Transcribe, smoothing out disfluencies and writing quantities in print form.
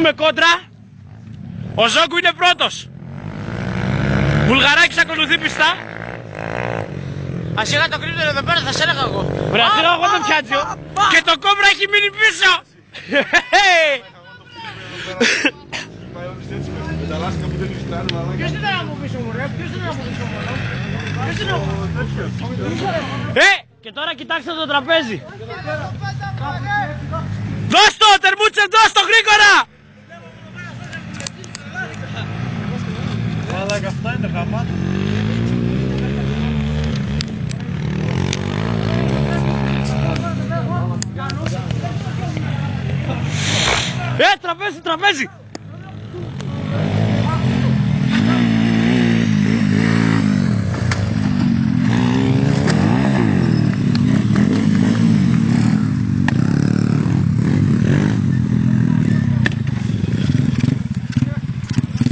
Με κόντρα, ο Ζόγκου είναι πρώτος. Βουλγαράκης ακολουθεί πιστά. Ας είχα το κρύπτο εδώ πέρα θα σε έλεγα εγώ. Βραθήρα εγώ τον πιάτζιο. Και το κόμπρα έχει μείνει πίσω. Ποιος ήταν από πίσω μου ρε, ποιος ήταν από πίσω μου Και τώρα κοιτάξτε το τραπέζι. Δώσ' το, Τερμούτσεφ, δώσ' το γρήγορα. Μαλάκα, αυτά είναι γαμάτα. Τραπέζι, τραπέζι.